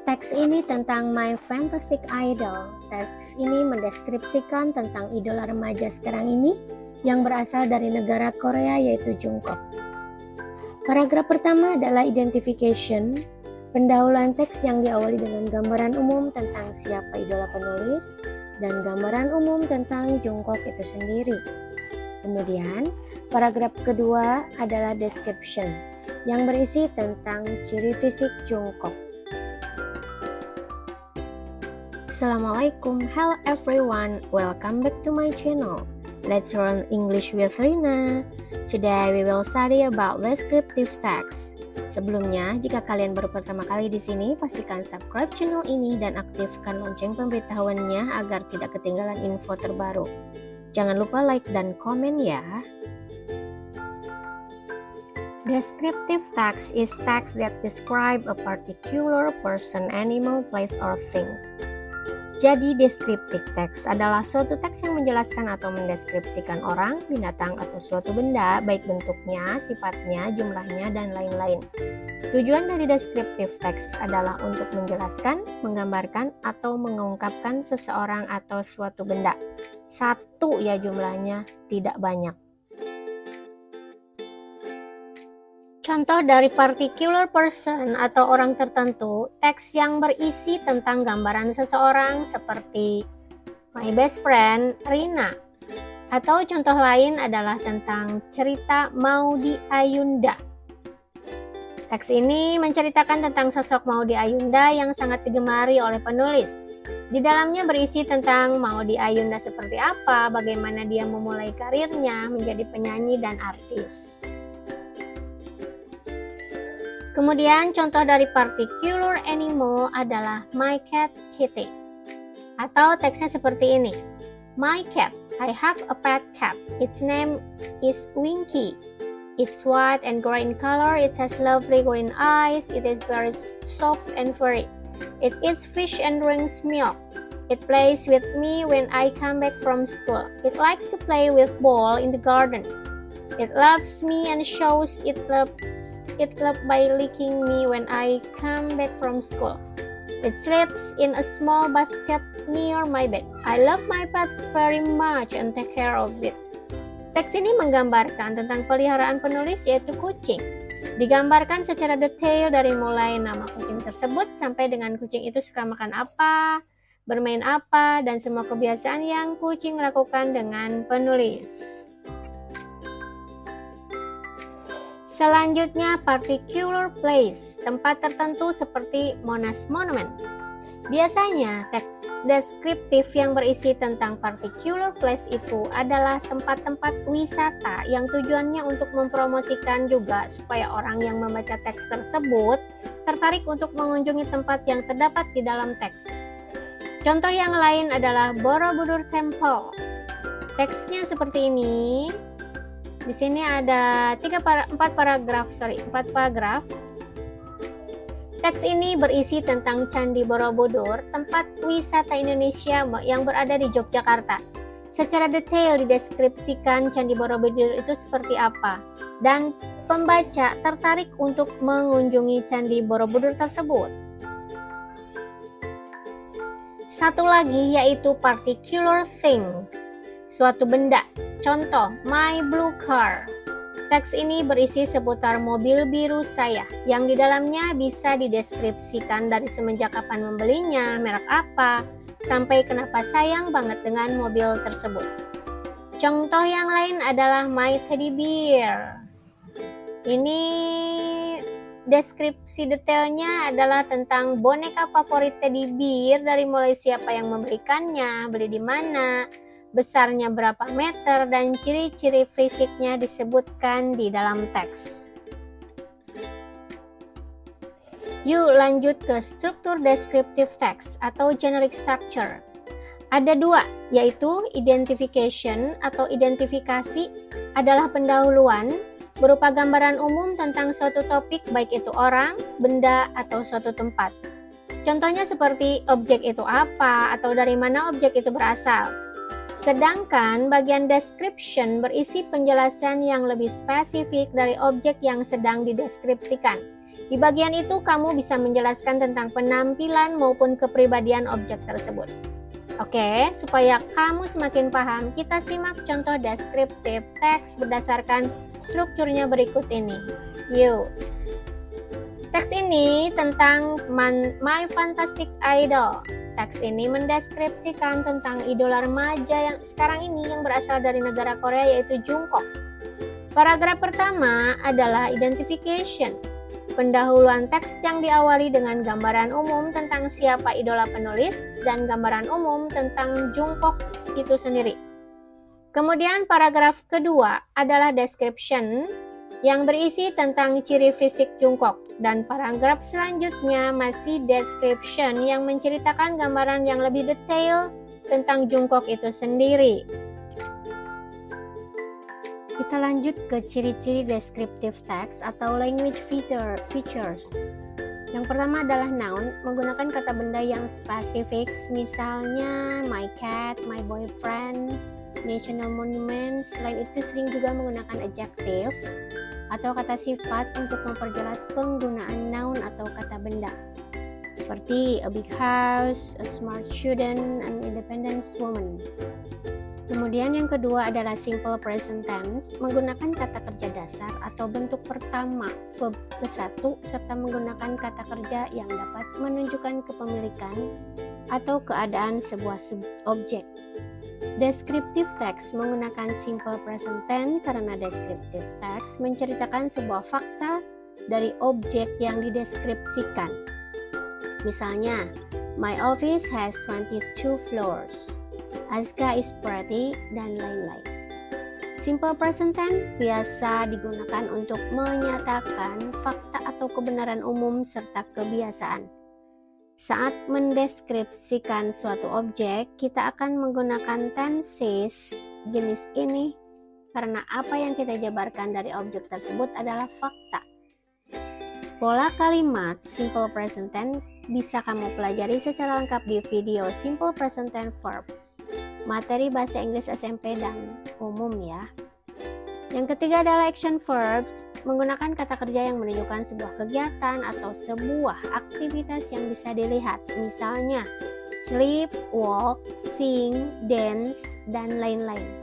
Teks ini tentang My Fantastic Idol. Teks ini mendeskripsikan tentang idola remaja sekarang ini yang berasal dari negara Korea, yaitu Jungkook. Paragraf pertama adalah identification, pendahuluan teks yang diawali dengan gambaran umum tentang siapa idola penulis dan gambaran umum tentang Jungkook itu sendiri. Kemudian, paragraf kedua adalah description yang berisi tentang ciri fisik Jungkook. Assalamualaikum, hello everyone, welcome back to my channel. Let's learn English with Rina. Today we will study about descriptive text. Sebelumnya, jika kalian baru pertama kali di sini, pastikan subscribe channel ini dan aktifkan lonceng pemberitahuannya agar tidak ketinggalan info terbaru. Jangan lupa like dan komen ya. Descriptive text is text that describe a particular person, animal, place, or thing. Jadi, descriptive text adalah suatu teks yang menjelaskan atau mendeskripsikan orang, binatang, atau suatu benda, baik bentuknya, sifatnya, jumlahnya, dan lain-lain. Tujuan dari descriptive text adalah untuk menjelaskan, menggambarkan, atau mengungkapkan seseorang atau suatu benda. Satu ya jumlahnya, tidak banyak. Contoh dari particular person atau orang tertentu, teks yang berisi tentang gambaran seseorang seperti my best friend Rina. Atau contoh lain adalah tentang cerita Maudy Ayunda. Teks ini menceritakan tentang sosok Maudy Ayunda yang sangat digemari oleh penulis. Di dalamnya berisi tentang Maudy Ayunda seperti apa, bagaimana dia memulai karirnya menjadi penyanyi dan artis. Kemudian contoh dari particular animal adalah my cat Kitty. Atau teksnya seperti ini. My cat, I have a pet cat. Its name is Winky. It's white and gray in color. It has lovely green eyes. It is very soft and furry. It eats fish and drinks milk. It plays with me when I come back from school. It likes to play with ball in the garden. It loves me and shows it love by licking me when I come back from school. It sleeps in a small basket near my bed. I love my pet very much and take care of it. Teks ini menggambarkan tentang peliharaan penulis, yaitu kucing. Digambarkan secara detail dari mulai nama kucing tersebut sampai dengan kucing itu suka makan apa, bermain apa, dan semua kebiasaan yang kucing lakukan dengan penulis. Selanjutnya, particular place, tempat tertentu seperti Monash Monument. Biasanya, teks deskriptif yang berisi tentang particular place itu adalah tempat-tempat wisata yang tujuannya untuk mempromosikan juga supaya orang yang membaca teks tersebut tertarik untuk mengunjungi tempat yang terdapat di dalam teks. Contoh yang lain adalah Borobudur Temple. Teksnya seperti ini. Di sini ada 4 paragraf. Teks ini berisi tentang Candi Borobudur, tempat wisata Indonesia yang berada di Yogyakarta. Secara detail dideskripsikan Candi Borobudur itu seperti apa, dan pembaca tertarik untuk mengunjungi Candi Borobudur tersebut. Satu lagi yaitu particular thing, suatu benda. Contoh, my blue car. Teks ini berisi seputar mobil biru saya, yang di dalamnya bisa dideskripsikan dari semenjak kapan membelinya, merek apa, sampai kenapa sayang banget dengan mobil tersebut. Contoh yang lain adalah my teddy bear. Ini deskripsi detailnya adalah tentang boneka favorit teddy bear dari mulai siapa yang membelikannya, beli di mana, besarnya berapa meter, dan ciri-ciri fisiknya disebutkan di dalam teks. Yuk lanjut ke struktur descriptive text atau generic structure. Ada 2, yaitu identification atau identifikasi adalah pendahuluan berupa gambaran umum tentang suatu topik, baik itu orang, benda, atau suatu tempat. Contohnya seperti objek itu apa atau dari mana objek itu berasal. Sedangkan bagian description berisi penjelasan yang lebih spesifik dari objek yang sedang dideskripsikan. Di bagian itu kamu bisa menjelaskan tentang penampilan maupun kepribadian objek tersebut. Oke, supaya kamu semakin paham, kita simak contoh descriptive text berdasarkan strukturnya berikut ini. Yuk. Teks ini tentang My Fantastic Idol. Teks ini mendeskripsikan tentang idola remaja yang sekarang ini yang berasal dari negara Korea yaitu Jungkook. Paragraf pertama adalah identification. Pendahuluan teks yang diawali dengan gambaran umum tentang siapa idola penulis dan gambaran umum tentang Jungkook itu sendiri. Kemudian paragraf kedua adalah description yang berisi tentang ciri fisik Jungkook dan paragraf selanjutnya masih description yang menceritakan gambaran yang lebih detail tentang Jungkook itu sendiri. Kita lanjut ke ciri-ciri descriptive text atau language features. Yang pertama adalah noun, menggunakan kata benda yang spesifik, misalnya my cat, my boyfriend, national monument. Selain itu sering juga menggunakan adjective atau kata sifat untuk memperjelas penggunaan noun atau kata benda. Seperti a big house, a smart student, an independent woman. Kemudian yang kedua adalah simple present tense, menggunakan kata kerja dasar atau bentuk pertama verb ke-1 serta menggunakan kata kerja yang dapat menunjukkan kepemilikan atau keadaan sebuah objek. Descriptive text menggunakan simple present tense karena descriptive text menceritakan sebuah fakta dari objek yang dideskripsikan. Misalnya, my office has 22 floors. Azka is pretty, dan lain-lain. Simple present tense biasa digunakan untuk menyatakan fakta atau kebenaran umum serta kebiasaan. Saat mendeskripsikan suatu objek, kita akan menggunakan tenses jenis ini karena apa yang kita jabarkan dari objek tersebut adalah fakta. Pola kalimat simple present tense bisa kamu pelajari secara lengkap di video Simple Present Tense Verb. Materi bahasa Inggris SMP dan umum ya. Yang ketiga adalah action verbs, menggunakan kata kerja yang menunjukkan sebuah kegiatan atau sebuah aktivitas yang bisa dilihat. Misalnya, sleep, walk, sing, dance, dan lain-lain.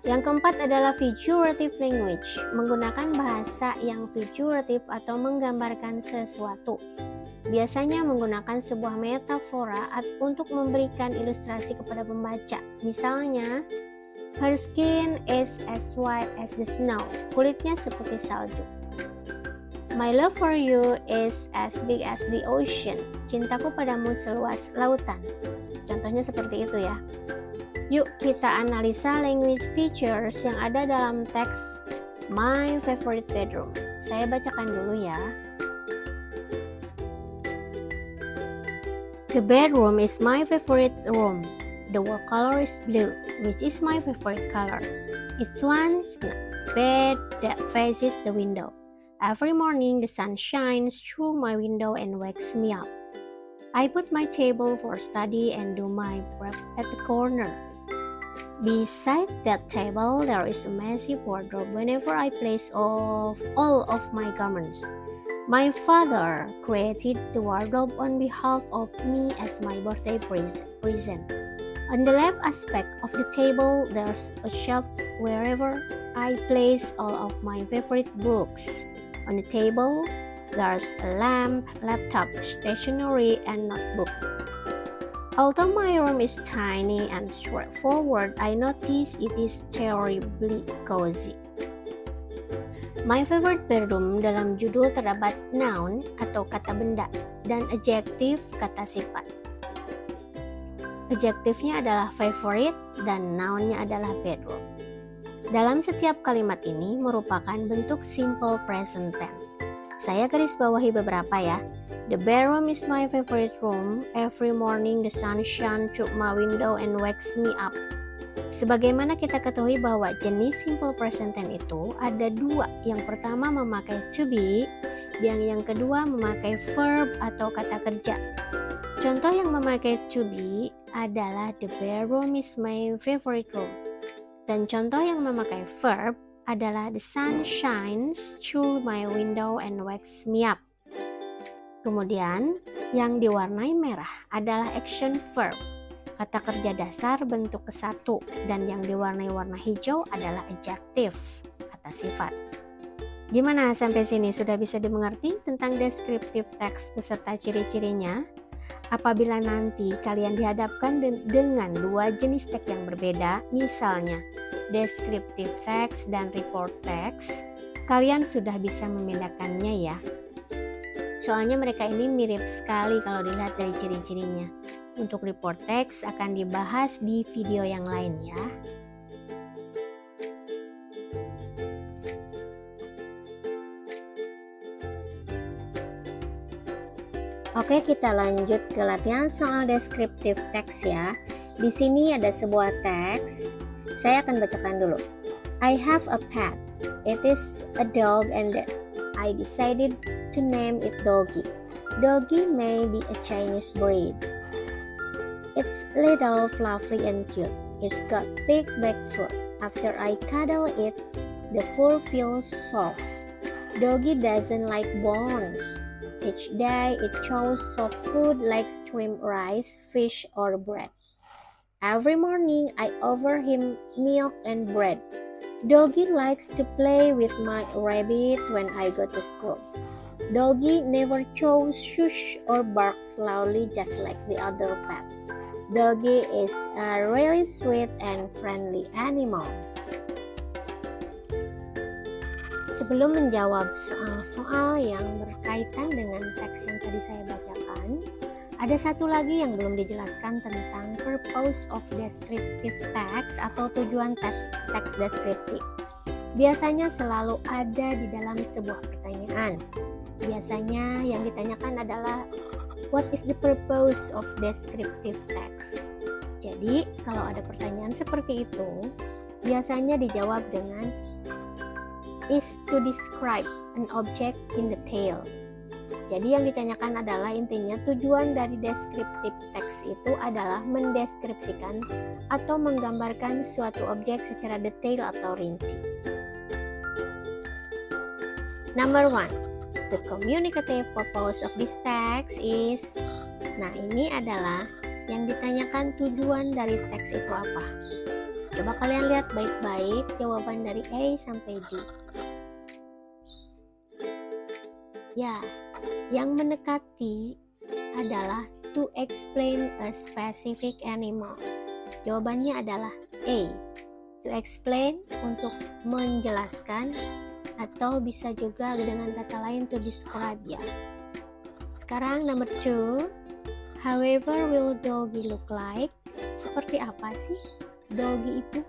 Yang keempat adalah figurative language, menggunakan bahasa yang figuratif atau menggambarkan sesuatu. Biasanya menggunakan sebuah metafora untuk memberikan ilustrasi kepada pembaca. Misalnya, her skin is as white as the snow. Kulitnya seperti salju. My love for you is as big as the ocean. Cintaku padamu seluas lautan. Contohnya seperti itu ya. Yuk kita analisa language features yang ada dalam teks My Favorite Bedroom. Saya bacakan dulu ya. The bedroom is my favorite room. The wall color is blue, which is my favorite color. It's one bed that faces the window. Every morning the sun shines through my window and wakes me up. I put my table for study and do my prep at the corner. Beside that table there is a massive wardrobe whenever I place all of my garments. My father created the wardrobe on behalf of me as my birthday present. On the left aspect of the table, there's a shelf wherever I place all of my favorite books. On the table, there's a lamp, laptop, stationery, and notebook. Although my room is tiny and straightforward, I notice it is terribly cozy. My favorite bedroom dalam judul terdapat noun atau kata benda dan adjective kata sifat. Adjektifnya adalah favorite dan nounnya adalah bedroom. Dalam setiap kalimat ini merupakan bentuk simple present tense. Saya garis bawahi beberapa ya. The bedroom is my favorite room. Every morning the sun shines through my window and wakes me up. Sebagaimana kita ketahui bahwa jenis simple present tense itu ada dua. Yang pertama memakai to be, dan yang kedua memakai verb atau kata kerja. Contoh yang memakai to be adalah the bedroom is my favorite room. Dan contoh yang memakai verb adalah the sun shines through my window and wakes me up. Kemudian, yang diwarnai merah adalah action verb, kata kerja dasar bentuk ke-1, dan yang diwarnai warna hijau adalah adjective, kata sifat. Gimana sampai sini? Sudah bisa dimengerti tentang descriptive text beserta ciri-cirinya? Apabila nanti kalian dihadapkan dengan dua jenis teks yang berbeda, misalnya descriptive text dan report text, kalian sudah bisa membedakannya ya. Soalnya mereka ini mirip sekali kalau dilihat dari ciri-cirinya. Untuk report text akan dibahas di video yang lain ya. Oke, kita lanjut ke latihan soal descriptive text ya. Di sini ada sebuah teks. Saya akan bacakan dulu. I have a pet. It is a dog and I decided to name it Doggy. Doggy may be a Chinese breed. It's little, fluffy, and cute. It's got thick back fur. After I cuddle it, the fur feels soft. Doggy doesn't like bones. Each day it chose soft food like shrimp, rice, fish, or bread. Every morning I offer him milk and bread. Doggy likes to play with my rabbit when I go to school. Doggy never chews, shush, or barks loudly just like the other pet. Doggy is a really sweet and friendly animal. Sebelum menjawab soal-soal yang berkaitan dengan teks yang tadi saya bacakan, ada satu lagi yang belum dijelaskan tentang purpose of descriptive text atau tujuan teks deskripsi. Biasanya selalu ada di dalam sebuah pertanyaan. Biasanya yang ditanyakan adalah what is the purpose of descriptive text? Jadi, kalau ada pertanyaan seperti itu, biasanya dijawab dengan is to describe an object in detail. Jadi yang ditanyakan adalah intinya tujuan dari descriptive text itu adalah mendeskripsikan atau menggambarkan suatu objek secara detail atau rinci. Number 1, the communicative purpose of this text is. Nah, ini adalah yang ditanyakan tujuan dari teks itu apa. Coba kalian lihat baik-baik jawaban dari A sampai D. Ya, yang mendekati adalah to explain a specific animal. Jawabannya adalah A. To explain, untuk menjelaskan, atau bisa juga dengan kata lain to describe ya. Sekarang number 2. However will doggy look like? Seperti apa sih doggy itu?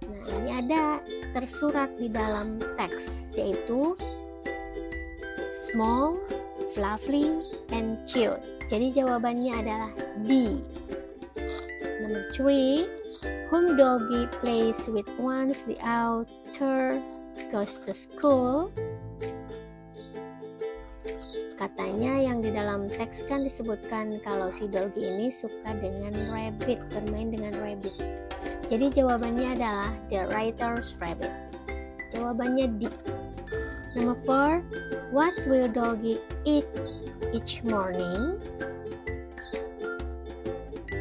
Nah, ini ada tersurat di dalam teks, yaitu small, fluffy, and cute. Jadi jawabannya adalah D. Number 3, whom doggy plays with once the outer goes to school. Katanya yang di dalam teks kan disebutkan kalau si doggy ini suka dengan rabbit, bermain dengan rabbit. Jadi jawabannya adalah the writer's rabbit. Jawabannya D. Number 4, what will doggy eat each morning?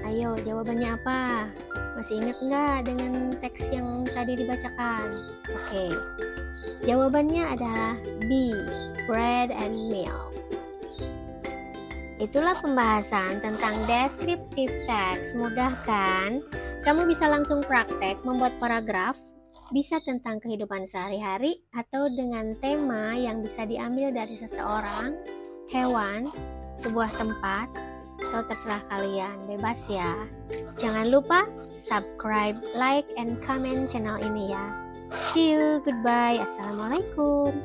Ayo, jawabannya apa? Masih ingat nggak dengan teks yang tadi dibacakan? Oke. Jawabannya adalah B, bread and milk. Itulah pembahasan tentang descriptive text. Mudah kan? Kamu bisa langsung praktek membuat paragraf, bisa tentang kehidupan sehari-hari atau dengan tema yang bisa diambil dari seseorang, hewan, sebuah tempat, atau terserah kalian, bebas ya. Jangan lupa subscribe, like, and comment channel ini ya. See you, goodbye, assalamualaikum.